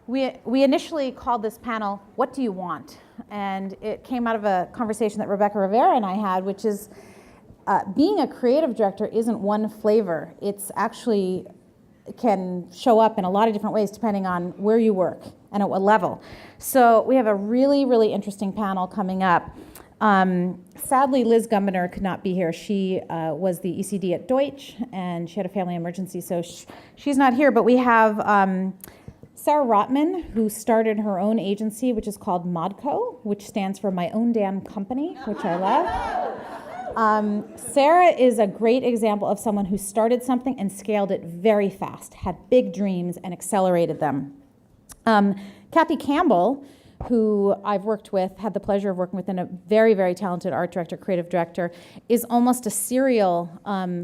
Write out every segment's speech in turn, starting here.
We initially called this panel, "What do you want?" And it came out of a conversation that Rebecca Rivera and I had, which is being a creative director isn't one flavor. It's actually can show up in a lot of different ways depending on where you work and at what level. So we have a really, really interesting panel coming up. Sadly, Liz Gumbener could not be here. She was the ECD at Deutsch, and she had a family emergency, so she's not here. But we have Sarah Rotman, who started her own agency, which is called Modco, which stands for My Own Damn Company, which I love. Sarah is a great example of someone who started something and scaled it very fast, had big dreams, and accelerated them. Kathy Campbell, who I've worked with, had the pleasure of working with, and a very, very talented art director, creative director, is almost a serial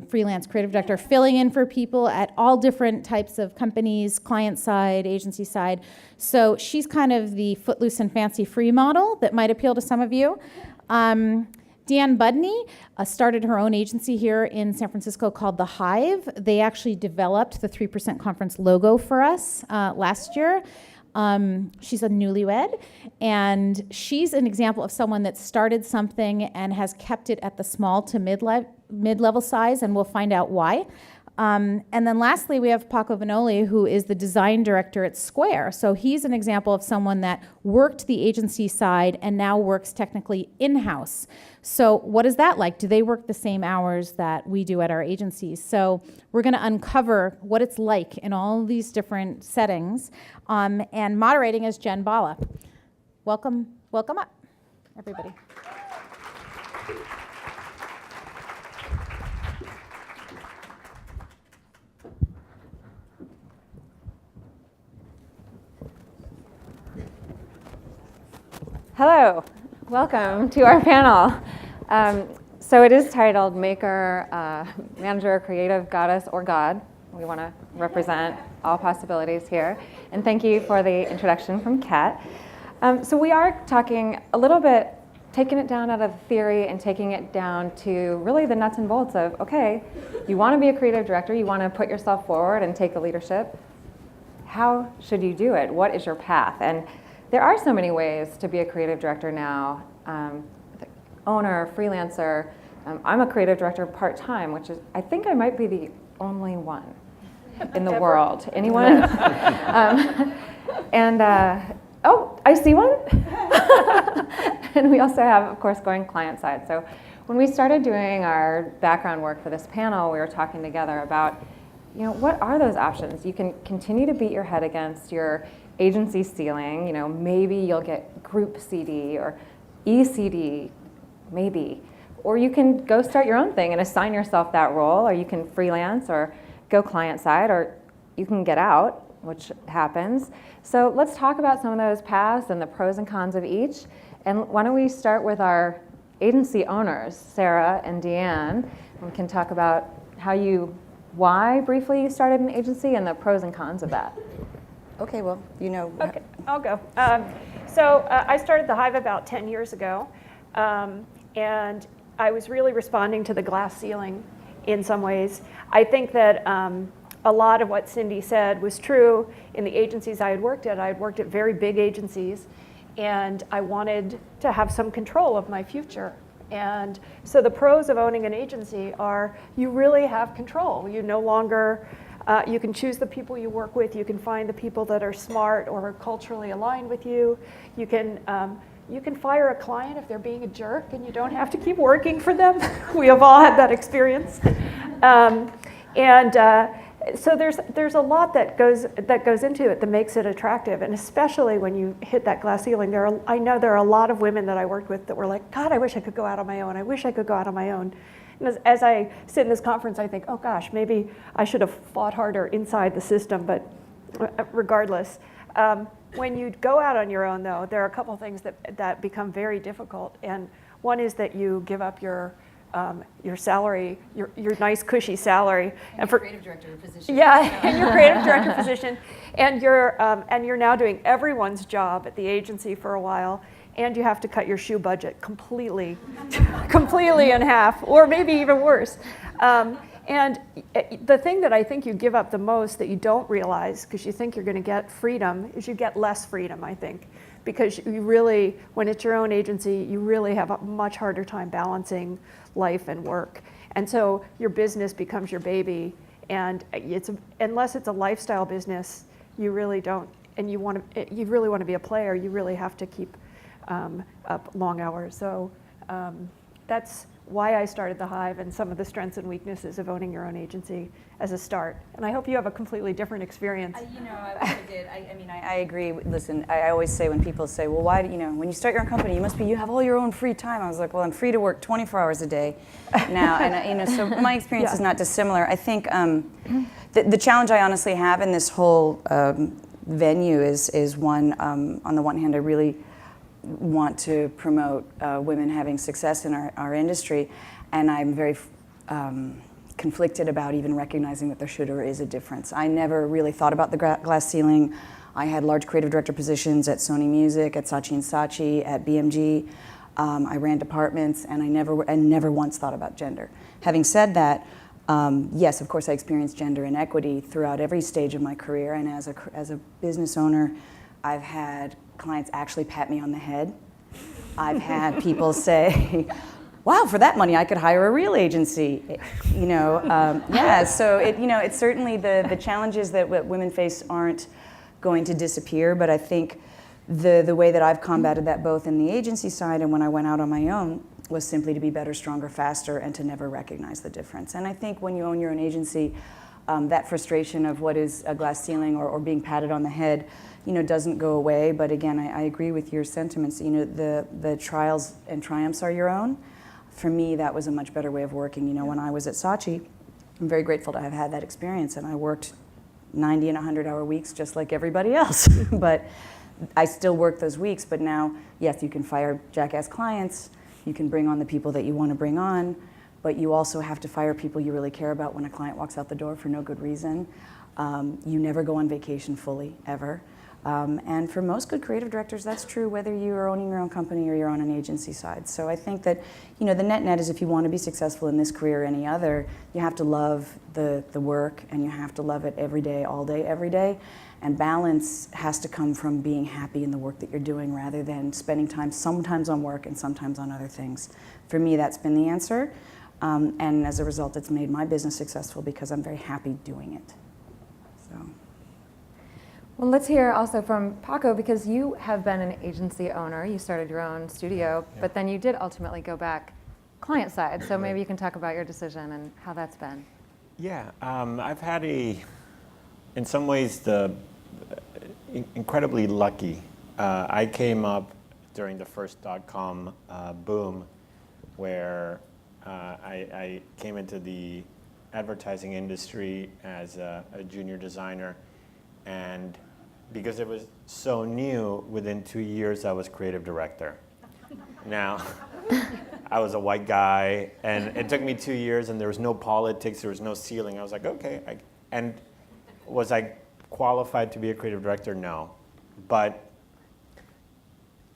freelance creative director, filling in for people at all different types of companies, client side, agency side. So she's kind of the footloose and fancy free model that might appeal to some of you. Deanne Budney started her own agency here in San Francisco called The Hive. They actually developed the 3% Conference logo for us last year. She's a newlywed, and she's an example of someone that started something and has kept it at the small to mid-level size, and we'll find out why. And then lastly, we have Paco Vanoli, who is the design director at Square. So he's an example of someone that worked the agency side and now works technically in-house. So what is that like? Do they work the same hours that we do at our agencies? So we're going to uncover what it's like in all these different settings. And moderating is Jen Bala. Welcome up, everybody. Hello, welcome to our panel. So it is titled Maker, Manager, Creative, Goddess, or God. We want to represent all possibilities here. And thank you for the introduction from Kat. So we are talking a little bit, taking it down out of theory and taking it down to really the nuts and bolts of, okay, you want to be a creative director, you want to put yourself forward and take the leadership. How should you do it? What is your path? And there are so many ways to be a creative director now. Owner, freelancer. I'm a creative director part-time, which is, I think I might be the only one in the world. Anyone? Oh, I see one. And we also have, of course, going client side. So when we started doing our background work for this panel, we were talking together about, what are those options? You can continue to beat your head against your agency ceiling, maybe you'll get group CD or ECD, maybe. Or you can go start your own thing and assign yourself that role, or you can freelance or go client side, or you can get out, which happens. So let's talk about some of those paths and the pros and cons of each. And why don't we start with our agency owners, Sarah and Deanne, and we can talk about why briefly you started an agency and the pros and cons of that. Okay, well, Okay, I'll go. So I started The Hive about 10 years ago, and I was really responding to the glass ceiling in some ways. I think that a lot of what Cindy said was true in the agencies I had worked at. I had worked at very big agencies, and I wanted to have some control of my future. And so the pros of owning an agency are you really have control. You no longer you can choose the people you work with. You can find the people that are smart or culturally aligned with you. You can fire a client if they're being a jerk, and you don't have to keep working for them. We have all had that experience. So there's a lot that goes into it that makes it attractive, and especially when you hit that glass ceiling. I know there are a lot of women that I worked with that were like, God, I wish I could go out on my own. I wish I could go out on my own. And as I sit in this conference, I think, oh gosh, maybe I should have fought harder inside the system, but regardless. When you go out on your own, though, there are a couple of things that become very difficult. And one is that you give up your salary, your nice cushy salary, and for creative director position. Yeah, and your creative director position, and you're now doing everyone's job at the agency for a while, and you have to cut your shoe budget completely in half, or maybe even worse. And the thing that I think you give up the most that you don't realize, because you think you're going to get freedom, is you get less freedom, I think. Because you really, when it's your own agency, you really have a much harder time balancing life and work. And so your business becomes your baby. And unless it's a lifestyle business, you really don't, and you really want to be a player, you really have to keep up long hours. So that's why I started The Hive and some of the strengths and weaknesses of owning your own agency as a start. And I hope you have a completely different experience. I did. I agree. Listen, I always say when people say, well, why, when you start your own company, you have all your own free time. I was like, well, I'm free to work 24 hours a day now. And, so my experience is not dissimilar. I think the challenge I honestly have in this whole venue is one, on the one hand, I really want to promote women having success in our industry, and I'm very conflicted about even recognizing that there should or is a difference. I never really thought about the glass ceiling. I had large creative director positions at Sony Music, at Saatchi & Saatchi, at BMG. I ran departments, and I never once thought about gender. Having said that, yes, of course I experienced gender inequity throughout every stage of my career, and as a business owner, I've had clients actually pat me on the head. I've had people say, wow, for that money I could hire a real agency. So it's certainly the challenges that women face aren't going to disappear, but I think the way that I've combated that both in the agency side and when I went out on my own was simply to be better, stronger, faster, and to never recognize the difference. And I think when you own your own agency, that frustration of what is a glass ceiling or being patted on the head, doesn't go away. But again, I agree with your sentiments. The trials and triumphs are your own. For me, that was a much better way of working. When I was at Saatchi, I'm very grateful to have had that experience, and I worked 90 and 100-hour weeks just like everybody else. But I still work those weeks. But now, yes, you can fire jackass clients. You can bring on the people that you want to bring on. But you also have to fire people you really care about when a client walks out the door for no good reason. You never go on vacation fully, ever. And for most good creative directors, that's true whether you are owning your own company or you're on an agency side. So I think that, the net is if you want to be successful in this career or any other, you have to love the work, and you have to love it every day, all day, every day. And balance has to come from being happy in the work that you're doing rather than spending time sometimes on work and sometimes on other things. For me, that's been the answer. And as a result, it's made my business successful because I'm very happy doing it. So. Well, let's hear also from Paco, because you have been an agency owner. You started your own studio, but then you did ultimately go back client side. So maybe you can talk about your decision and how that's been. Yeah, I've had in some ways, incredibly lucky. I came up during the first .com boom, where I came into the advertising industry as a junior designer, and because it was so new, within 2 years I was creative director. Now, I was a white guy, and it took me 2 years, and there was no politics, there was no ceiling. I was like, okay. And was I qualified to be a creative director? No. But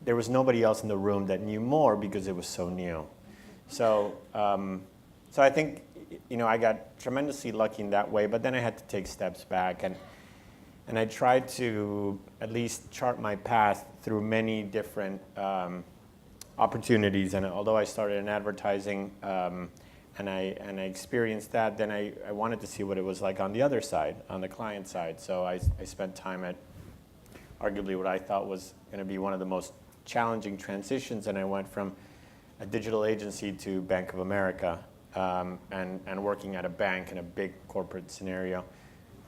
there was nobody else in the room that knew more because it was so new. So I think, I got tremendously lucky in that way, but then I had to take steps back, and I tried to at least chart my path through many different opportunities. And although I started in advertising and I experienced that, then I wanted to see what it was like on the other side, on the client side. So I spent time at arguably what I thought was going to be one of the most challenging transitions, and I went from a digital agency to Bank of America, and working at a bank in a big corporate scenario.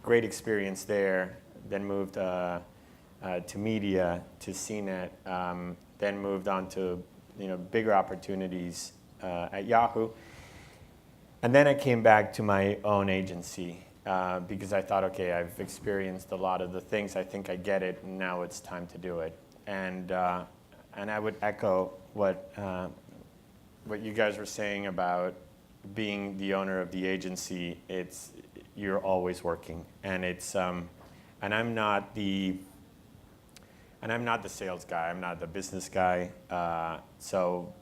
Great experience there. Then moved to media, to CNET, then moved on to bigger opportunities at Yahoo. And then I came back to my own agency because I thought, okay, I've experienced a lot of the things. I think I get it, and now it's time to do it. And I would echo what you guys were saying about being the owner of the agency. You're always working, and and I'm not the sales guy. I'm not the business guy. So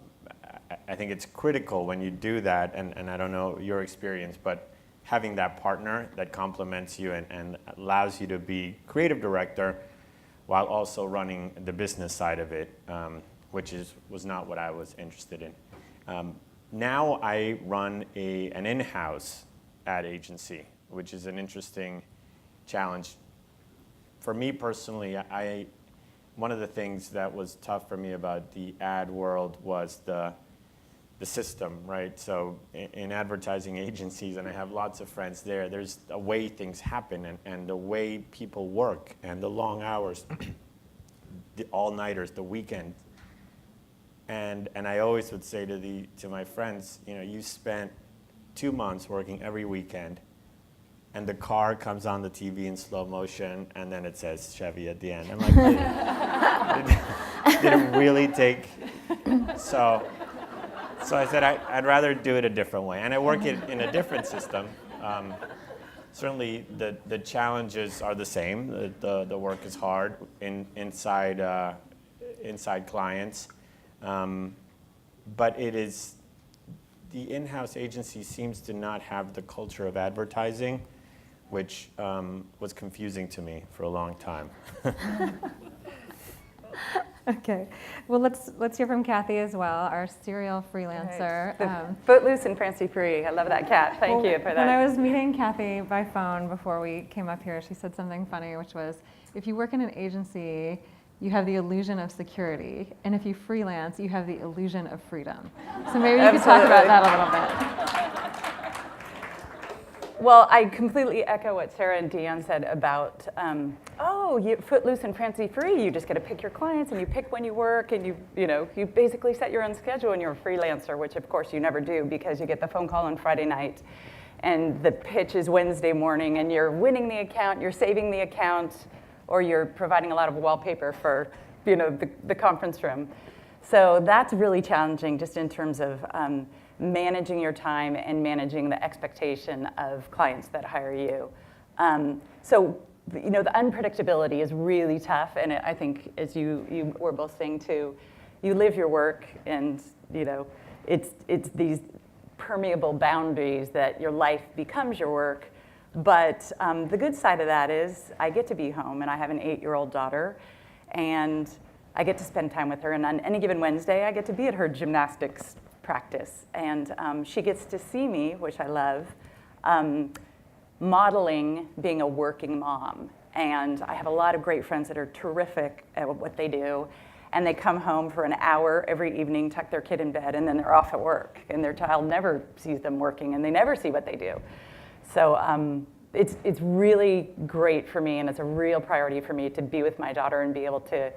I think it's critical when you do that, and I don't know your experience, but having that partner that complements you and allows you to be creative director while also running the business side of it, which was not what I was interested in. Now I run an in-house ad agency, which is an interesting challenge. For me personally, one of the things that was tough for me about the ad world was the system, right? So in advertising agencies, and I have lots of friends there, there's a way things happen and the way people work and the long hours, the all-nighters, the weekend. And I always would say to my friends, you spent 2 months working every weekend, and the car comes on the TV in slow motion, and then it says Chevy at the end. I'm like, did it really take? So I said, I'd rather do it a different way. And I work it in a different system. Certainly, the challenges are the same. The work is hard inside clients. But the in-house agency seems to not have the culture of advertising, which was confusing to me for a long time. Okay, well let's hear from Kathy as well, our serial freelancer. Right. Footloose and fancy free. I love that cat. Thank you for that. When I was meeting Kathy by phone before we came up here, she said something funny, which was, if you work in an agency, you have the illusion of security, and if you freelance, you have the illusion of freedom. So maybe you could talk about that a little bit. Well, I completely echo what Sarah and Deanne said about, footloose and fancy free. You just get to pick your clients, and you pick when you work, and you basically set your own schedule, and you're a freelancer, which of course you never do because you get the phone call on Friday night, and the pitch is Wednesday morning, and you're winning the account, you're saving the account, or you're providing a lot of wallpaper for, the conference room. So that's really challenging just in terms of managing your time and managing the expectation of clients that hire you. The unpredictability is really tough, and I think, as you were both saying too, you live your work, and it's these permeable boundaries that your life becomes your work. But the good side of that is I get to be home, and I have an 8-year-old daughter, and I get to spend time with her. And on any given Wednesday, I get to be at her gymnastics practice, and she gets to see me, which I love, modeling being a working mom. And I have a lot of great friends that are terrific at what they do, and they come home for an hour every evening, tuck their kid in bed, and then they're off at work, and their child never sees them working, and they never see what they do. So it's really great for me, and it's a real priority for me to be with my daughter and be able to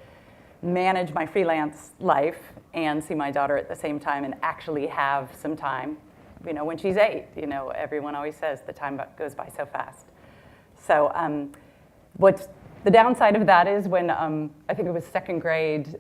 manage my freelance life and see my daughter at the same time and actually have some time, when she's 8. Everyone always says the time goes by so fast. So what's the downside of that is when I think it was 2nd grade,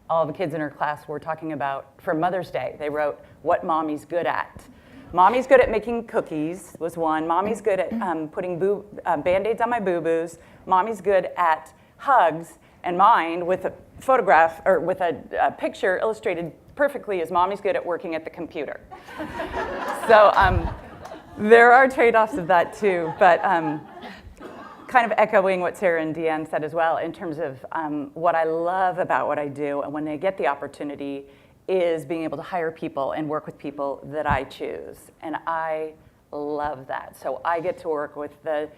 all the kids in her class were talking about, for Mother's Day, they wrote, what mommy's good at. Mommy's good at making cookies was one. Mommy's good at putting Band-Aids on my boo-boos. Mommy's good at hugs. And mine, with a photograph, or with a picture illustrated perfectly, is mommy's good at working at the computer. So there are trade-offs of that too, but kind of echoing what Sarah and Deanne said as well, in terms of what I love about what I do, and when I get the opportunity, is being able to hire people and work with people that I choose. And I love that. So I get to work with the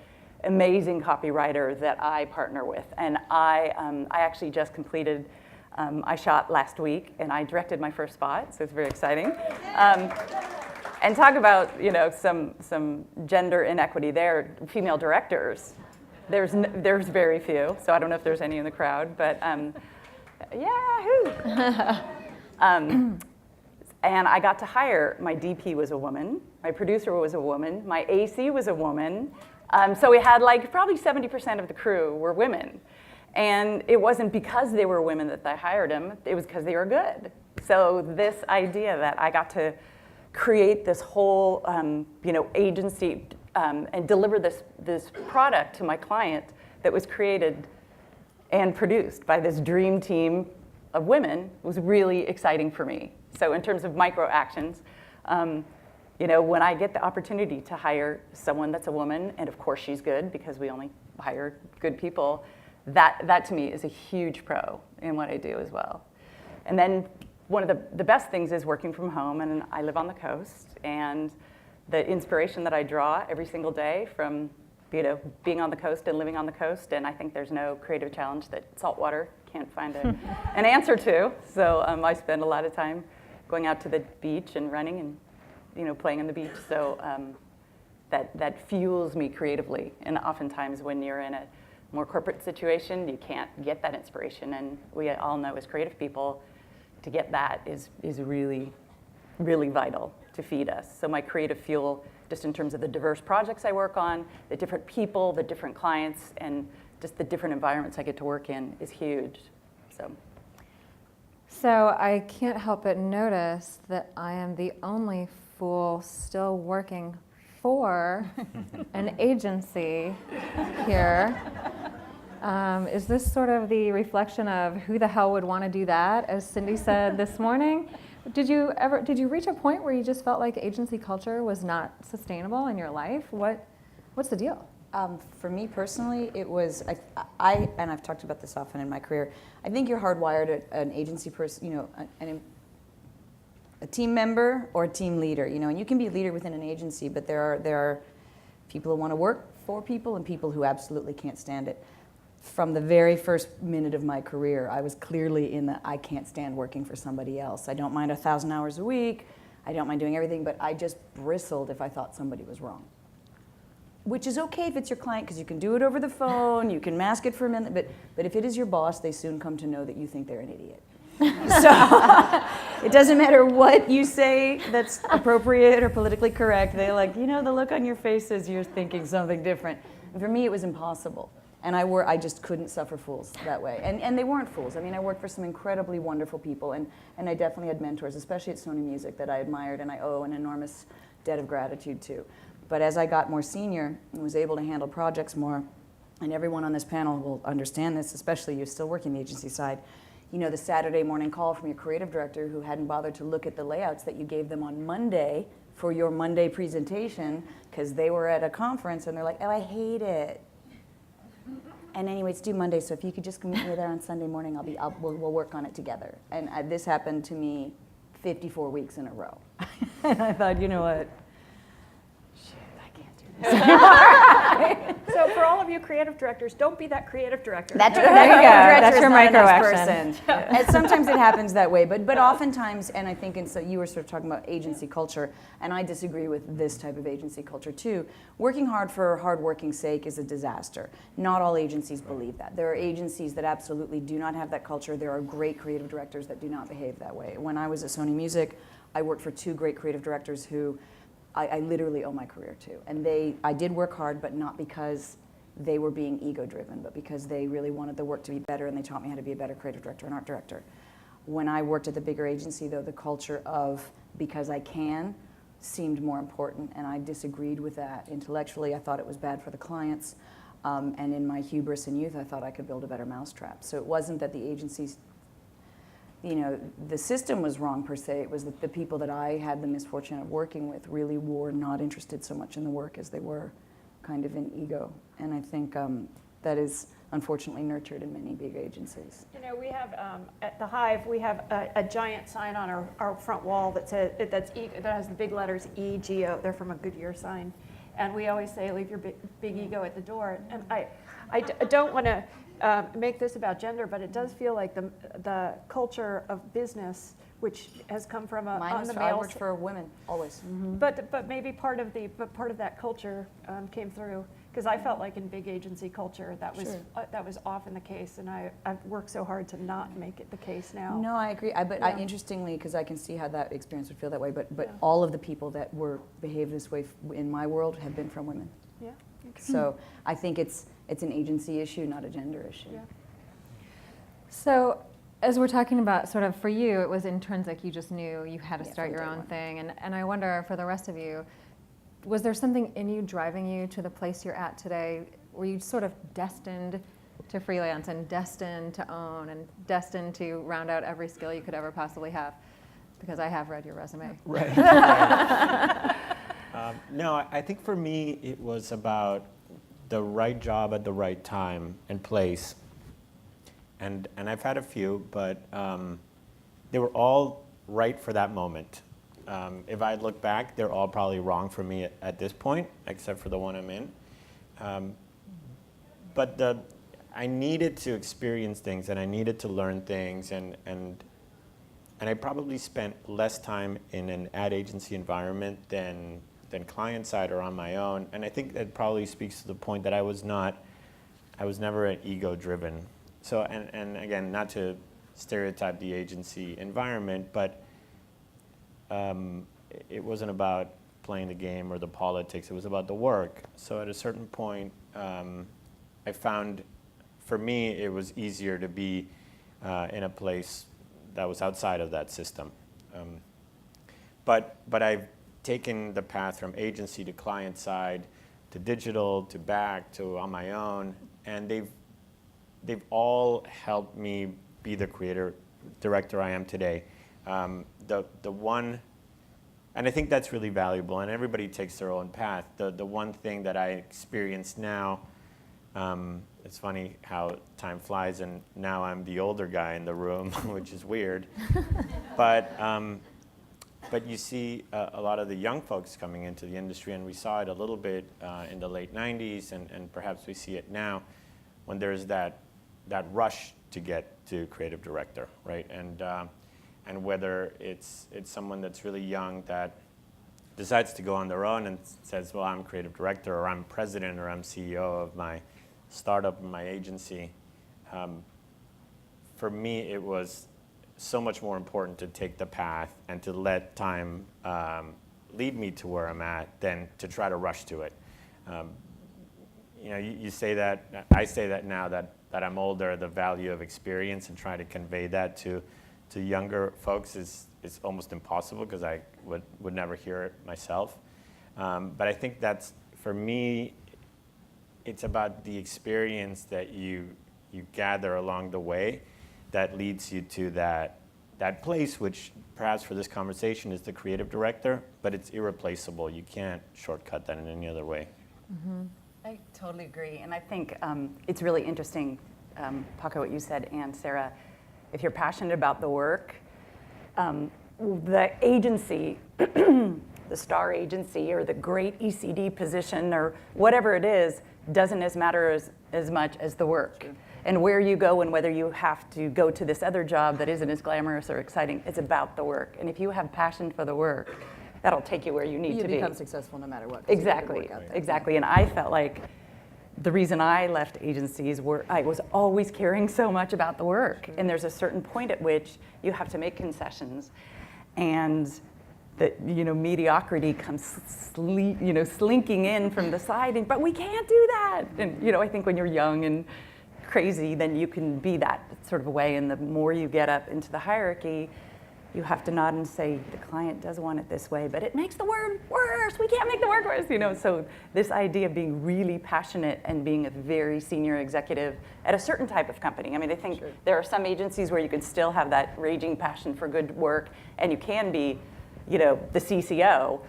amazing copywriter that I partner with. And I actually just completed, I shot last week, and I directed my first spot, so it's very exciting. And talk about, some gender inequity there, female directors. There's very few, so I don't know if there's any in the crowd, but yahoo! And I got to hire, my DP was a woman, my producer was a woman, my AC was a woman. So we had probably 70% of the crew were women. And it wasn't because they were women that I hired them, it was because they were good. So this idea that I got to create this whole agency and deliver this product to my client that was created and produced by this dream team of women was really exciting for me. So in terms of micro actions, You know, when I get the opportunity to hire someone that's a woman, and of course she's good because we only hire good people, that to me is a huge pro in what I do as well. And then one of the best things is working from home, and I live on the coast, and the inspiration that I draw every single day from, you know, being on the coast and living on the coast, and I think there's no creative challenge that saltwater can't find an answer to. So I spend a lot of time going out to the beach and running and, you know, playing on the beach. So that fuels me creatively. And oftentimes when you're in a more corporate situation, you can't get that inspiration. And we all know as creative people, to get that is really, really vital to feed us. So my creative fuel, just in terms of the diverse projects I work on, the different people, the different clients, and just the different environments I get to work in is huge. So I can't help but notice that I am the only fool still working for an agency here. Is this sort of the reflection of who the hell would want to do that, as Cindy said this morning? Did you reach a point where you just felt like agency culture was not sustainable in your life? What's the deal? For me personally, it was, and I've talked about this often in my career, I think you're hardwired an agency person, you know, a team member or a team leader, you know, and you can be a leader within an agency, but there are people who want to work for people and people who absolutely can't stand it. From the very first minute of my career, I was clearly in the I can't stand working for somebody else. I don't mind 1,000 hours a week, I don't mind doing everything, but I just bristled if I thought somebody was wrong. Which is okay if it's your client, because you can do it over the phone, you can mask it for a minute, but if it is your boss, they soon come to know that you think they're an idiot. So it doesn't matter what you say that's appropriate or politically correct, they're like, you know, the look on your face says you're thinking something different. And for me, it was impossible. And I just couldn't suffer fools that way. And they weren't fools. I mean, I worked for some incredibly wonderful people, and I definitely had mentors, especially at Sony Music, that I admired and I owe an enormous debt of gratitude to. But as I got more senior and was able to handle projects more, and everyone on this panel will understand this, especially you still working the agency side, you know, the Saturday morning call from your creative director who hadn't bothered to look at the layouts that you gave them on Monday for your Monday presentation because they were at a conference and they're like, oh, I hate it. And anyway, it's due Monday, so if you could just meet me there on Sunday morning, we'll work on it together. And this happened to me 54 weeks in a row. And I thought, you know what? So for all of you creative directors, don't be that creative director. That's your microaction. And sometimes it happens that way, but oftentimes, and I think so you were sort of talking about agency culture, and I disagree with this type of agency culture too. Working hard for hard-working sake is a disaster. Not all agencies believe that. There are agencies that absolutely do not have that culture. There are great creative directors that do not behave that way. When I was at Sony Music, I worked for 2 great creative directors who I literally owe my career to. And I did work hard, but not because they were being ego-driven, but because they really wanted the work to be better, and they taught me how to be a better creative director and art director. When I worked at the bigger agency, though, the culture of because I can seemed more important, and I disagreed with that intellectually. I thought it was bad for the clients, and in my hubris and youth, I thought I could build a better mousetrap. So it wasn't that the agencies, you know, the system was wrong per se. It was that the people that I had the misfortune of working with really were not interested so much in the work as they were kind of in ego. And I think that is unfortunately nurtured in many big agencies. You know, we have, at the Hive, we have a giant sign on our front wall that says, that has the big letters E-G-O. They're from a Goodyear sign. And we always say, leave your big ego at the door. And I don't want to make this about gender, but it does feel like the culture of business, which has come from on the male. I worked for women always. Mm-hmm. But maybe part of that culture came through, because I felt like in big agency culture that was often the case, and I've worked so hard to not make it the case now. No, I agree. Interestingly, because I can see how that experience would feel that way, but all of the people that were behaved this way in my world have been from women. Yeah. Okay. So I think it's an agency issue, not a gender issue. Yeah. So as we're talking about sort of for you, it was intrinsic. You just knew you had to start your own thing. And I wonder for the rest of you, was there something in you driving you to the place you're at today? Were you sort of destined to freelance and destined to own and destined to round out every skill you could ever possibly have? because I have read your resume. Right. No, I think for me it was about the right job at the right time and place. And I've had a few, but they were all right for that moment. If I look back, they're all probably wrong for me at this point, except for the one I'm in. But I needed to experience things, and I needed to learn things, and I probably spent less time in an ad agency environment than client side or on my own. And I think that probably speaks to the point that I was never an ego driven. So, and again, not to stereotype the agency environment, but it wasn't about playing the game or the politics, it was about the work. So at a certain point, I found, for me, it was easier to be in a place that was outside of that system. But I've taken the path from agency to client side, to digital, to back, to on my own, and they've all helped me be the creative director I am today. The one, and I think that's really valuable, and everybody takes their own path. The one thing that I experience now, it's funny how time flies, and now I'm the older guy in the room, which is weird. But you see a lot of the young folks coming into the industry, and we saw it a little bit in the late 90s, and perhaps we see it now, when there's that rush to get to creative director, right? And whether it's someone that's really young that decides to go on their own and says, well, I'm creative director, or I'm president, or I'm CEO of my startup, my agency. For me, it was so much more important to take the path and to let time lead me to where I'm at than to try to rush to it. You say that, I say that now that I'm older, the value of experience, and try to convey that to younger folks is almost impossible, because I would never hear it myself. But I think that's, for me, it's about the experience that you gather along the way that leads you to that place, which perhaps for this conversation is the creative director, but it's irreplaceable. You can't shortcut that in any other way. Mm-hmm. I totally agree. And I think it's really interesting, Paco, what you said, and Sarah, if you're passionate about the work, the agency, the star agency, or the great ECD position, or whatever it is, doesn't matter as much as the work. And where you go, and whether you have to go to this other job that isn't as glamorous or exciting, it's about the work. And if you have passion for the work, that'll take you where you need to be. You become successful no matter what. Exactly, exactly. And I felt like the reason I left agencies were I was always caring so much about the work. Sure. And there's a certain point at which you have to make concessions, and that mediocrity comes slinking in from the side. But we can't do that. And I think when you're young and crazy, then you can be that sort of a way. And the more you get up into the hierarchy, you have to nod and say, the client does want it this way, but it makes the work worse. We can't make the work worse, So this idea of being really passionate and being a very senior executive at a certain type of company. I mean, I think there are some agencies where you can still have that raging passion for good work, and you can be, the CCO.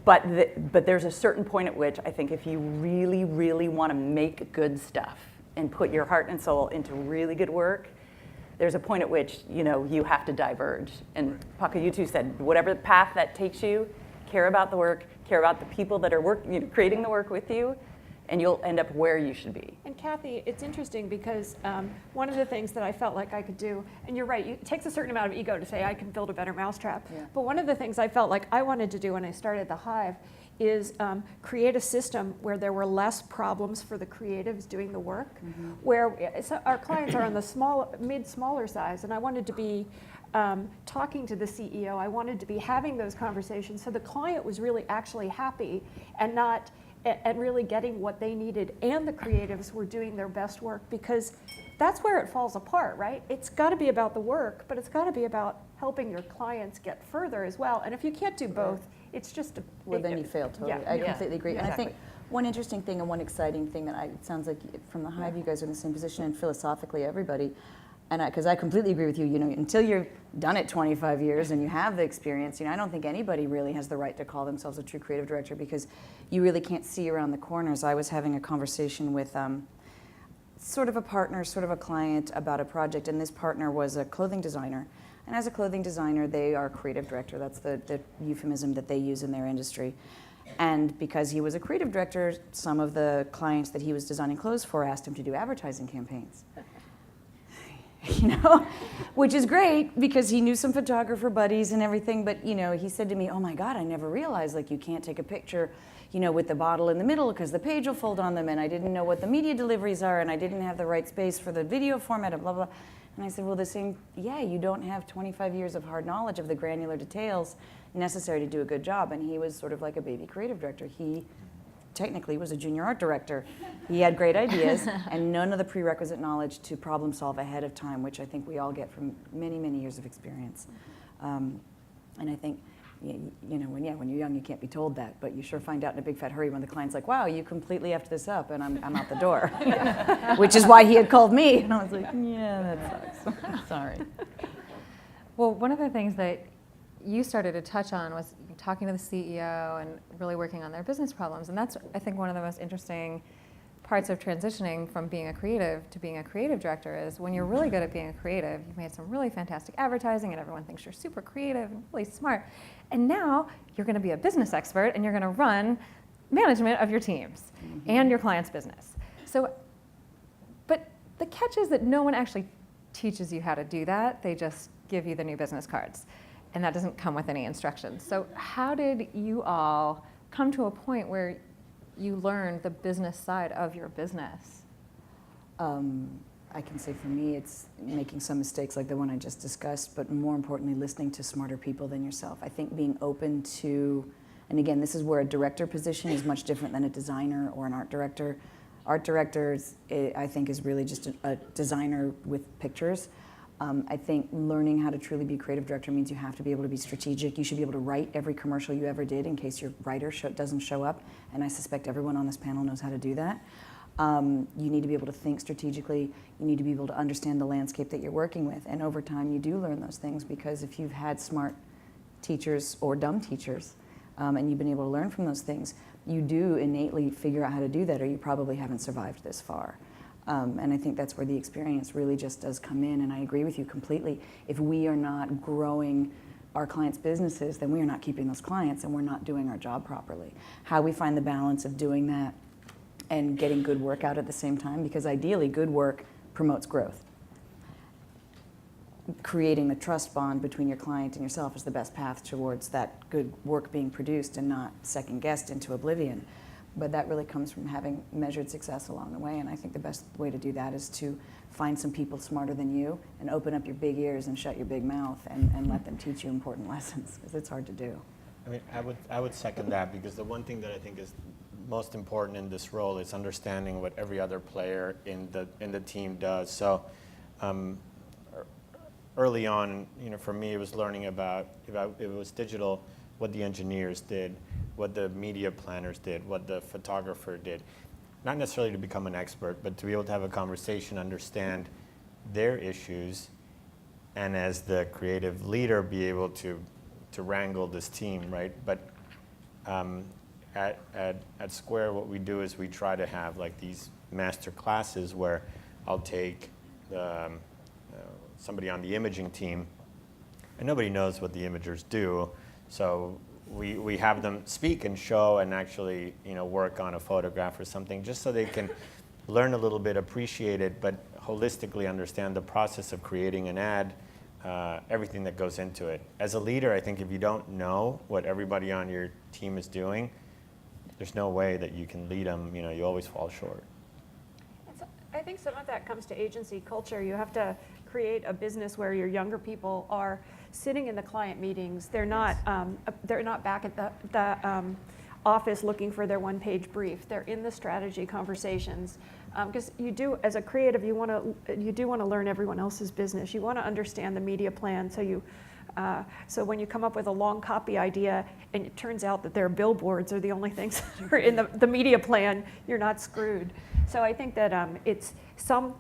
But there's a certain point at which I think if you really, really want to make good stuff and put your heart and soul into really good work, there's a point at which you have to diverge. And Paco, you two said, whatever path that takes you, care about the work, care about the people that are creating the work with you, and you'll end up where you should be. And Kathy, it's interesting because one of the things that I felt like I could do, and you're right, it takes a certain amount of ego to say I can build a better mousetrap. Yeah. But one of the things I felt like I wanted to do when I started the Hive is create a system where there were less problems for the creatives doing the work, where our clients are on the smaller size, and I wanted to be talking to the CEO. I wanted to be having those conversations so the client was really actually happy and really getting what they needed, and the creatives were doing their best work, because that's where it falls apart, right? It's got to be about the work, but it's got to be about helping your clients get further as well. And if you can't do both, it's just then you fail totally. Yeah, I completely agree. Exactly. And I think one interesting thing and one exciting thing that it sounds like from the Hive, you guys are in the same position, and philosophically everybody, And because I completely agree with you, until you've done it 25 years and you have the experience, I don't think anybody really has the right to call themselves a true creative director because you really can't see around the corners. I was having a conversation with sort of a partner, sort of a client about a project, and this partner was a clothing designer. And as a clothing designer, they are creative director. That's the euphemism that they use in their industry. And because he was a creative director, some of the clients that he was designing clothes for asked him to do advertising campaigns. Which is great because he knew some photographer buddies and everything, but he said to me, oh my God, I never realized you can't take a picture with the bottle in the middle because the page will fold on them, and I didn't know what the media deliveries are, and I didn't have the right space for the video format, and blah, blah. And I said, well, you don't have 25 years of hard knowledge of the granular details necessary to do a good job. And he was sort of like a baby creative director. He technically was a junior art director. He had great ideas and none of the prerequisite knowledge to problem solve ahead of time, which I think we all get from many, many years of experience. And I think, when you're young, you can't be told that, but you sure find out in a big fat hurry when the client's like, wow, you completely effed this up, and I'm out the door. Which is why he had called me. And I was like, yeah, that sucks. Sorry. Well, one of the things that you started to touch on was talking to the CEO and really working on their business problems. And that's, I think, one of the most interesting parts of transitioning from being a creative to being a creative director is when you're really good at being a creative, you've made some really fantastic advertising and everyone thinks you're super creative and really smart. And now you're going to be a business expert and you're going to run management of your teams and your client's business. So, but the catch is that no one actually teaches you how to do that. They just give you the new business cards. And that doesn't come with any instructions. So how did you all come to a point where you learned the business side of your business? I can say for me, it's making some mistakes like the one I just discussed, but more importantly, listening to smarter people than yourself. I think being open to, and again, this is where a director position is much different than a designer or an art director. Art directors, I think, is really just a designer with pictures. I think learning how to truly be a creative director means you have to be able to be strategic. You should be able to write every commercial you ever did in case your writer doesn't show up, and I suspect everyone on this panel knows how to do that. You need to be able to think strategically. You need to be able to understand the landscape that you're working with, and over time you do learn those things because if you've had smart teachers or dumb teachers and you've been able to learn from those things, you do innately figure out how to do that or you probably haven't survived this far. And I think that's where the experience really just does come in, and I agree with you completely. If we are not growing our clients' businesses, then we are not keeping those clients and we're not doing our job properly. How we find the balance of doing that and getting good work out at the same time, because ideally good work promotes growth. Creating the trust bond between your client and yourself is the best path towards that good work being produced and not second-guessed into oblivion. But that really comes from having measured success along the way, and I think the best way to do that is to find some people smarter than you and open up your big ears and shut your big mouth and let them teach you important lessons, because it's hard to do. I mean, I would second that, because the one thing that I think is most important in this role is understanding what every other player in the team does. So early on, for me, it was learning about, if it was digital, what the engineers did, what the media planners did, what the photographer did. Not necessarily to become an expert, but to be able to have a conversation, understand their issues, and as the creative leader, be able to wrangle this team, right? But at Square, what we do is we try to have like these master classes where I'll take somebody on the imaging team, and nobody knows what the imagers do, so we have them speak and show and actually work on a photograph or something, just so they can learn a little bit, appreciate it, but holistically understand the process of creating an ad, everything that goes into it. As a leader, I think if you don't know what everybody on your team is doing, there's no way that you can lead them. You always fall short. I think some of that comes to agency culture. You have to create a business where your younger people are sitting in the client meetings. They're not back at the office looking for their one-page brief. They're in the strategy conversations. Because you do, as a creative, you do want to learn everyone else's business. You want to understand the media plan, so when you come up with a long copy idea and it turns out that their billboards are the only things that are in the media plan, you're not screwed. So I think that it's some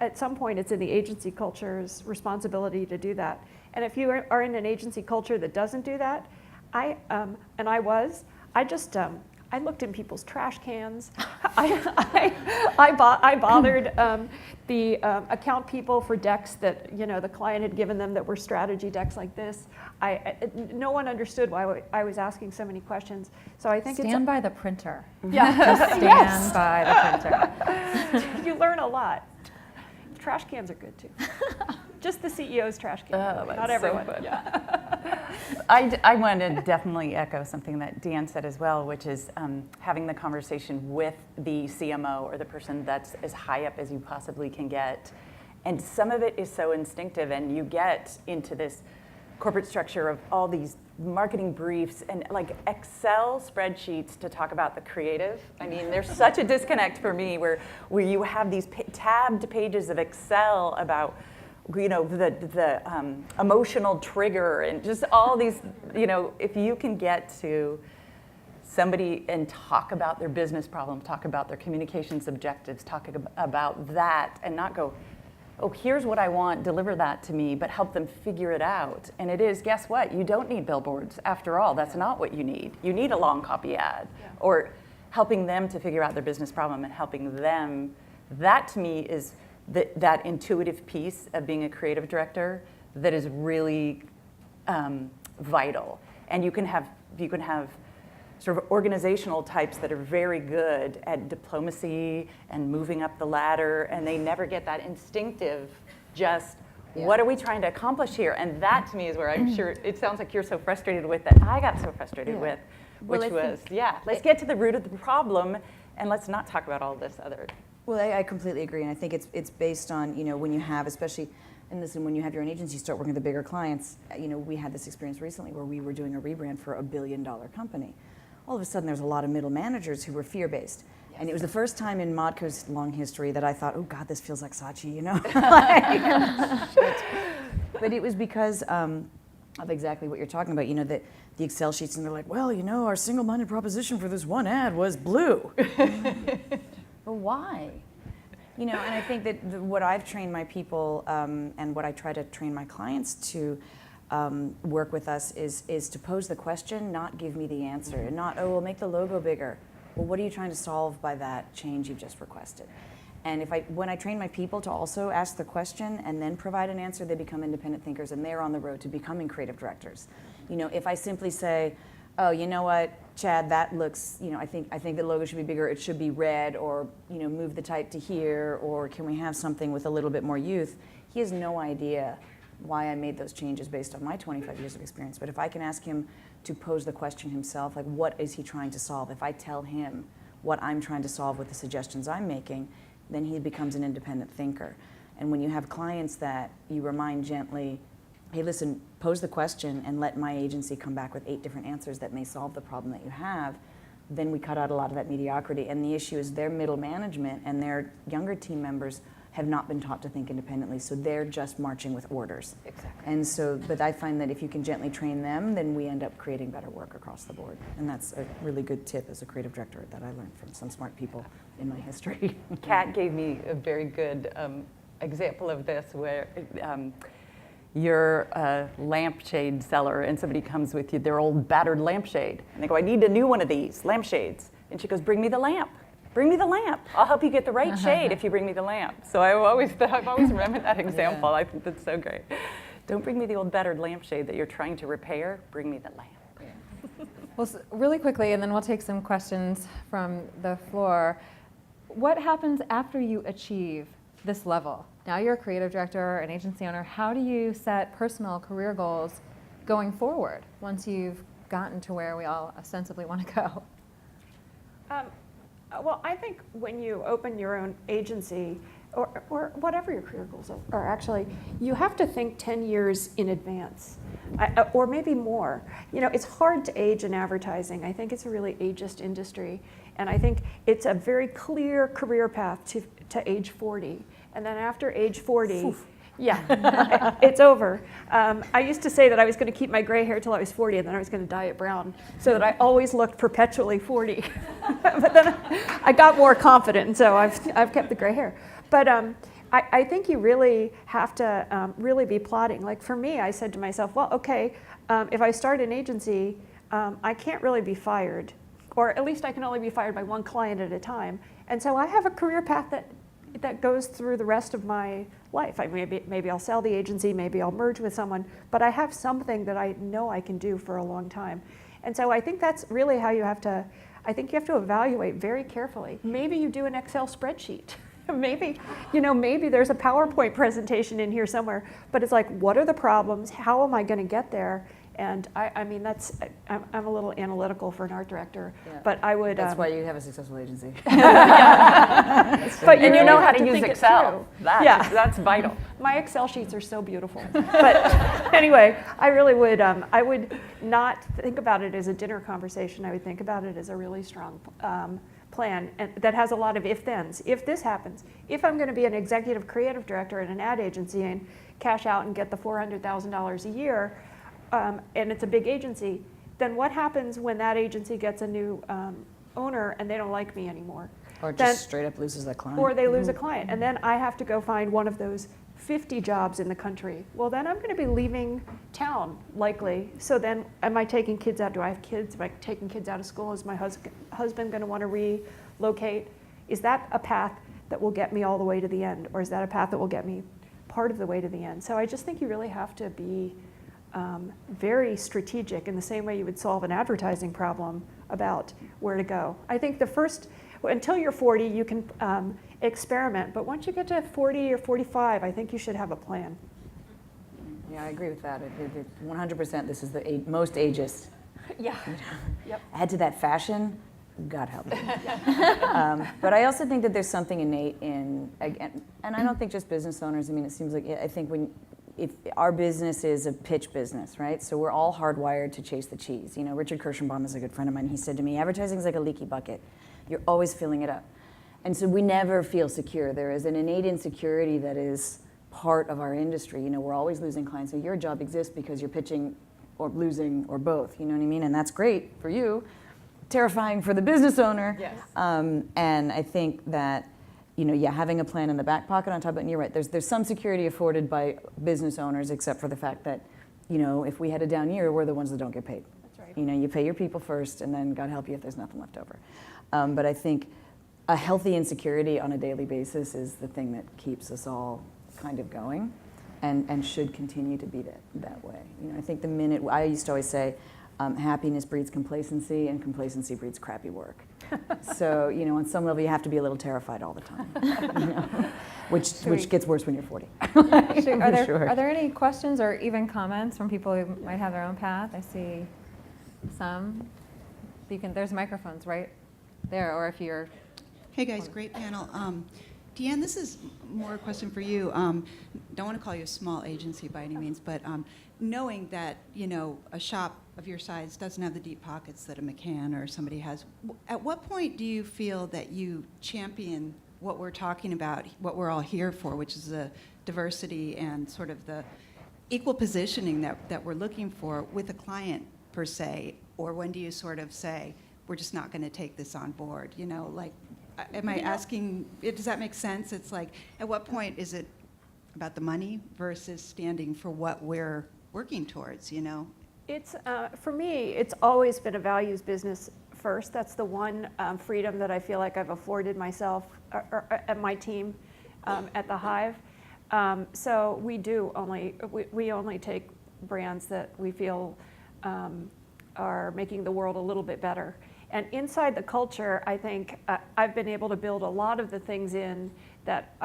at some point it's in the agency culture's responsibility to do that. And if you are in an agency culture that doesn't do that, I looked in people's trash cans. I bothered the account people for decks that the client had given them that were strategy decks like this. No one understood why I was asking so many questions. So I think Stand by the printer. Yeah. Just stand by the printer. You learn a lot. Trash cans are good too. Just the CEO's trash can. Not everyone. So I want to definitely echo something that Dan said as well, which is having the conversation with the CMO or the person that's as high up as you possibly can get. And some of it is so instinctive, and you get into this corporate structure of all these marketing briefs and like Excel spreadsheets to talk about the creative. I mean, there's such a disconnect for me where you have these tabbed pages of Excel about the emotional trigger and just all these, if you can get to somebody and talk about their business problem, talk about their communications objectives, talk about that, and not go, oh, here's what I want, deliver that to me, but help them figure it out. And it is, guess what? You don't need billboards. After all, that's not what you need. You need a long copy ad, or helping them to figure out their business problem and helping them. That to me is that intuitive piece of being a creative director that is really vital. And you can have sort of organizational types that are very good at diplomacy and moving up the ladder, and they never get that instinctive what are we trying to accomplish here? And that to me is where I'm sure it sounds like you're so frustrated with that I got so frustrated with, which let's get to the root of the problem and let's not talk about all this other. Well, I completely agree, and I think it's based on, when you have, especially, and listen, when you have your own agency, start working with the bigger clients, we had this experience recently where we were doing a rebrand for $1 billion company. All of a sudden, there's a lot of middle managers who were fear-based. Yes. And it was the first time in Modco's long history that I thought, oh God, this feels like Saatchi, But it was because of exactly what you're talking about, that the Excel sheets, and they're like, well, our single-minded proposition for this one ad was blue. But why? And I think that what I've trained my people and what I try to train my clients to work with us is to pose the question, not give me the answer, and not, oh, we'll make the logo bigger. Well, what are you trying to solve by that change you've just requested? And when I train my people to also ask the question and then provide an answer, they become independent thinkers, and they're on the road to becoming creative directors. If I simply say, oh, you know what, Chad, that looks, I think the logo should be bigger, it should be red, or, move the type to here, or can we have something with a little bit more youth? He has no idea why I made those changes based on my 25 years of experience. But if I can ask him to pose the question himself, like what is he trying to solve? If I tell him what I'm trying to solve with the suggestions I'm making, then he becomes an independent thinker. And when you have clients that you remind gently, hey, listen, pose the question and let my agency come back with 8 different answers that may solve the problem that you have, then we cut out a lot of that mediocrity. And the issue is their middle management and their younger team members have not been taught to think independently, so they're just marching with orders. Exactly. And so, but I find that if you can gently train them, then we end up creating better work across the board. And that's a really good tip as a creative director that I learned from some smart people in my history. Kat gave me a very good example of this where you're a lampshade seller and somebody comes with you, their old battered lampshade. And they go, I need a new one of these lampshades. And she goes, bring me the lamp. Bring me the lamp. I'll help you get the right shade if you bring me the lamp. So I've always remembered that example. I think that's so great. Don't bring me the old battered lampshade that you're trying to repair. Bring me the lamp. Yeah. Well, really quickly, and then we'll take some questions from the floor. What happens after you achieve this level? Now you're a creative director, an agency owner. How do you set personal career goals going forward once you've gotten to where we all ostensibly want to go? Well, I think when you open your own agency, or whatever your career goals are actually, you have to think 10 years in advance, or maybe more. It's hard to age in advertising. I think it's a really ageist industry, and I think it's a very clear career path to age 40. And then after age 40, oof. Yeah, it's over. I used to say that I was going to keep my gray hair till I was 40, and then I was going to dye it brown, so that I always looked perpetually 40. But then I got more confident, so I've kept the gray hair. But I think you really have to really be plotting. Like for me, I said to myself, well, okay, if I start an agency, I can't really be fired, or at least I can only be fired by one client at a time. And so I have a career path that goes through the rest of my life. Maybe I'll sell the agency, maybe I'll merge with someone, but I have something that I know I can do for a long time. And so I think that's really how you have to, I think you have to evaluate very carefully. Maybe you do an Excel spreadsheet. Maybe there's a PowerPoint presentation in here somewhere, but it's like, what are the problems? How am I going to get there? And I'm a little analytical for an art director, Yeah. but I would. That's why you have a successful agency. But And you really know how have to use think it Excel. through. That's vital. My Excel sheets are so beautiful. But anyway, I really would, I would not think about it as a dinner conversation. I would think about it as a really strong plan that has a lot of if-thens. If this happens, if I'm going to be an executive creative director at an ad agency and cash out and get the $400,000 a year, and it's a big agency, then what happens when that agency gets a new owner and they don't like me anymore? Or just straight up loses that client. Or they lose a client, and then I have to go find one of those 50 jobs in the country. Well, then I'm going to be leaving town, likely. So then, am I taking kids out? Do I have kids? Am I taking kids out of school? Is my husband going to want to relocate? Is that a path that will get me all the way to the end? Or is that a path that will get me part of the way to the end? So I just think you really have to be very strategic in the same way you would solve an advertising problem about where to go. I think until you're 40, you can experiment, but once you get to 40 or 45, I think you should have a plan. Yeah, I agree with that. 100%, this is the most ageist. Yeah. Yep. Add to that fashion, God help me. But I also think that there's something innate in, again, and I don't think just business owners, I mean, it seems like, I think if our business is a pitch business, right? So we're all hardwired to chase the cheese. Richard Kirschenbaum is a good friend of mine. He said to me, advertising is like a leaky bucket. You're always filling it up. And so we never feel secure. There is an innate insecurity that is part of our industry. We're always losing clients. So your job exists because you're pitching or losing or both, you know what I mean? And that's great for you, terrifying for the business owner. Yes. And I think that, having a plan in the back pocket on top of it, and you're right, there's some security afforded by business owners, except for the fact that, if we had a down year, we're the ones that don't get paid. That's right. You pay your people first, and then God help you if there's nothing left over. But I think a healthy insecurity on a daily basis is the thing that keeps us all kind of going, and should continue to be that way. I think the minute, I used to always say, happiness breeds complacency, and complacency breeds crappy work. So, on some level, you have to be a little terrified all the time, which gets worse when you're 40. Are there any questions or even comments from people who might have their own path? I see some. There's microphones right there, or if you're... Hey guys, great panel. Deanne, this is more a question for you. Don't want to call you a small agency by any means, but knowing that a shop of your size doesn't have the deep pockets that a McCann or somebody has, at what point do you feel that you champion what we're talking about, what we're all here for, which is the diversity and sort of the equal positioning that we're looking for with a client per se, or when do you sort of say, we're just not going to take this on board? Am I asking, does that make sense? It's like, at what point is it about the money versus standing for what we're working towards, It's, for me, it's always been a values business first. That's the one freedom that I feel like I've afforded myself or at my team at the Hive. So we only take brands that we feel are making the world a little bit better. And inside the culture, I think I've been able to build a lot of the things in that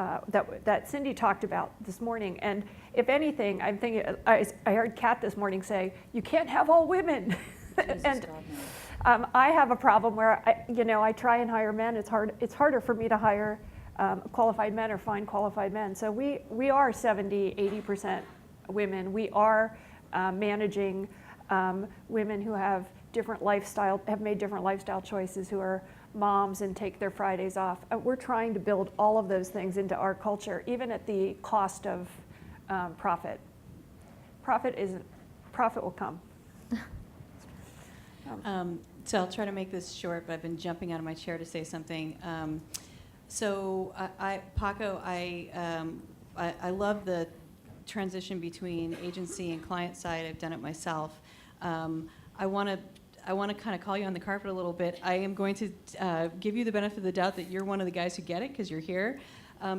Cindy talked about this morning. And if anything, I'm thinking, I heard Kat this morning say, you can't have all women. And I have a problem where I try and hire men. It's harder for me to hire qualified men or find qualified men. So we are 70, 80% women. We are managing women who have made different lifestyle choices, who are moms and take their Fridays off. We're trying to build all of those things into our culture, even at the cost of profit. Profit will come. So I'll try to make this short, but I've been jumping out of my chair to say something. So Paco, I love the transition between agency and client side. I've done it myself. I want to kind of call you on the carpet a little bit. I am going to give you the benefit of the doubt that you're one of the guys who get it because you're here.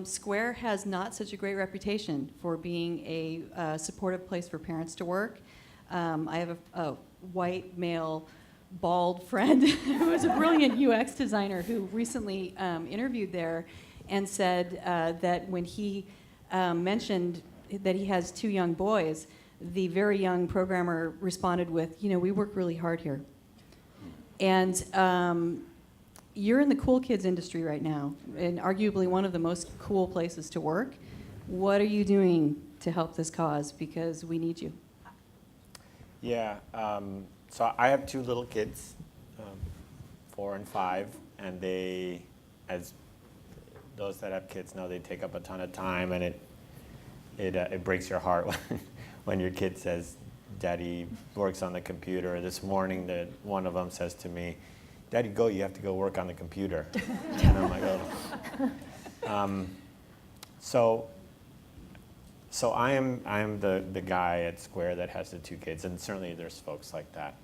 Square has not such a great reputation for being a supportive place for parents to work. I have a white male bald friend who is a brilliant UX designer who recently interviewed there and said that when he mentioned that he has 2 young boys, the very young programmer responded with, we work really hard here. And you're in the cool kids industry right now, and arguably one of the most cool places to work. What are you doing to help this cause? Because we need you. Yeah, so I have 2 little kids, 4 and 5, and they, as those that have kids know, they take up a ton of time, and it breaks your heart when your kid says, "Daddy works on the computer." This morning, one of them says to me, "Daddy, you have to go work on the computer." And I'm like, oh. So I am the guy at Square that has the 2 kids, and certainly there's folks like that.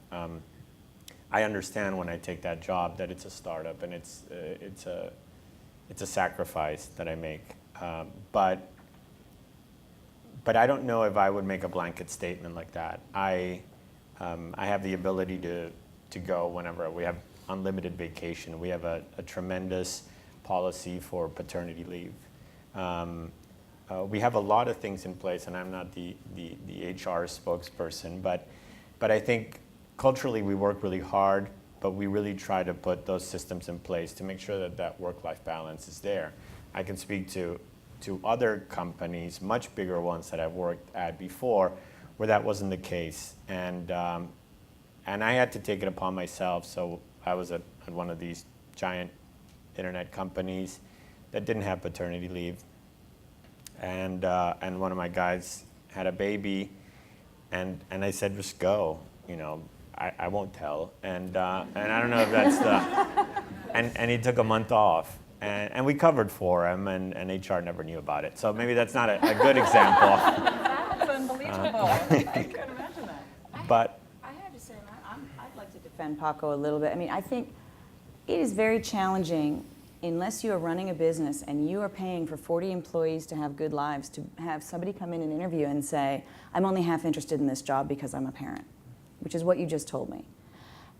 I understand when I take that job that it's a startup and it's a sacrifice that I make. But I don't know if I would make a blanket statement like that. I have the ability to go whenever. We have unlimited vacation. We have a tremendous policy for paternity leave. We have a lot of things in place, and I'm not the HR spokesperson, but I think culturally we work really hard, but we really try to put those systems in place to make sure that work-life balance is there. I can speak to other companies, much bigger ones that I've worked at before, where that wasn't the case, and I had to take it upon myself. So I was at one of these giant internet companies that didn't have paternity leave. And one of my guys had a baby, and I said, just go, I won't tell. And I don't know if that's and he took a month off, and we covered for him, and HR never knew about it. So maybe that's not a good example. That's unbelievable. I couldn't imagine that. But I have to say, I'd like to defend Paco a little bit. I mean, I think it is very challenging unless you are running a business and you are paying for 40 employees to have good lives, to have somebody come in and interview and say, I'm only half interested in this job because I'm a parent, which is what you just told me.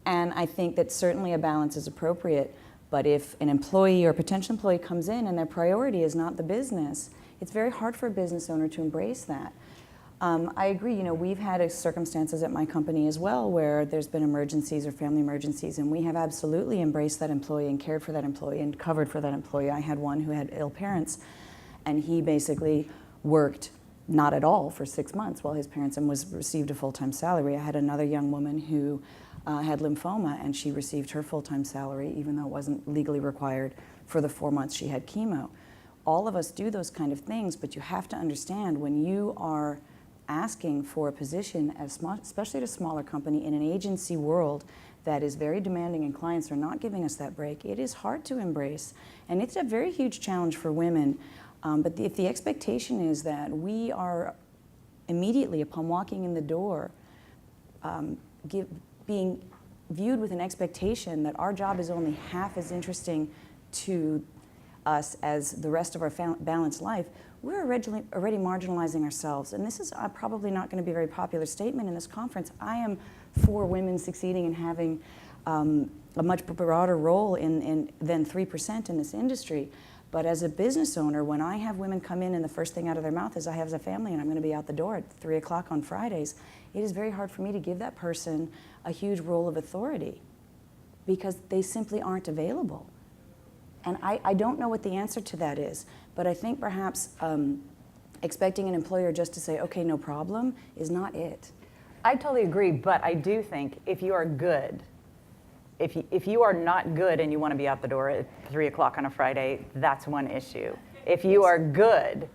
And I think that certainly a balance is appropriate, but if an employee or potential employee comes in and their priority is not the business, it's very hard for a business owner to embrace that. I agree, we've had circumstances at my company as well where there's been emergencies or family emergencies, and we have absolutely embraced that employee and cared for that employee and covered for that employee. I had one who had ill parents, and he basically worked not at all for 6 months while his parents received a full-time salary. I had another young woman who had lymphoma, and she received her full-time salary, even though it wasn't legally required, for the 4 months she had chemo. All of us do those kind of things, but you have to understand when you are asking for a position, especially at a smaller company in an agency world that is very demanding and clients are not giving us that break, it is hard to embrace. And it's a very huge challenge for women. But if the expectation is that we are immediately upon walking in the door, being viewed with an expectation that our job is only half as interesting to us as the rest of our balanced life, we're already marginalizing ourselves. And this is probably not going to be a very popular statement in this conference. I am for women succeeding and having a much broader role than 3% in this industry. But as a business owner, when I have women come in and the first thing out of their mouth is I have a family and I'm going to be out the door at 3 o'clock on Fridays, it is very hard for me to give that person a huge role of authority because they simply aren't available. And I don't know what the answer to that is, but I think perhaps expecting an employer just to say, okay, no problem, is not it. I totally agree, but I do think if you are good, if you are not good and you want to be out the door at 3 o'clock on a Friday, that's one issue. If you are good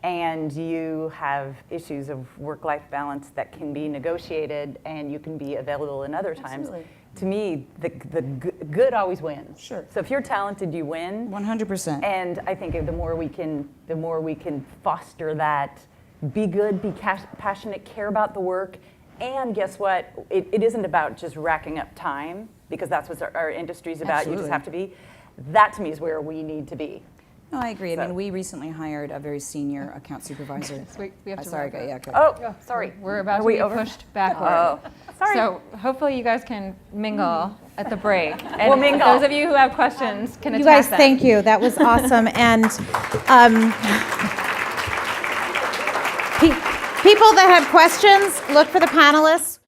and you have issues of work-life balance that can be negotiated and you can be available in other times, Absolutely. to me, good always wins. Sure. So if you're talented, you win. 100%. And I think the more we can foster that, be good, be passionate, care about the work, and guess what? It isn't about just racking up time, because that's what our industry's about. Absolutely. You just have to be. That to me is where we need to be. No, I agree. I So- mean, we recently hired a very senior account supervisor. We have to Sorry, wrap up. yeah, okay. Oh, sorry. We're about Are to we be over? pushed backward. Oh, sorry. So hopefully you guys can mingle at the break. And We'll mingle. those of you who have questions can You attack guys, them. thank you. That was awesome. And people that have questions, look for the panelists.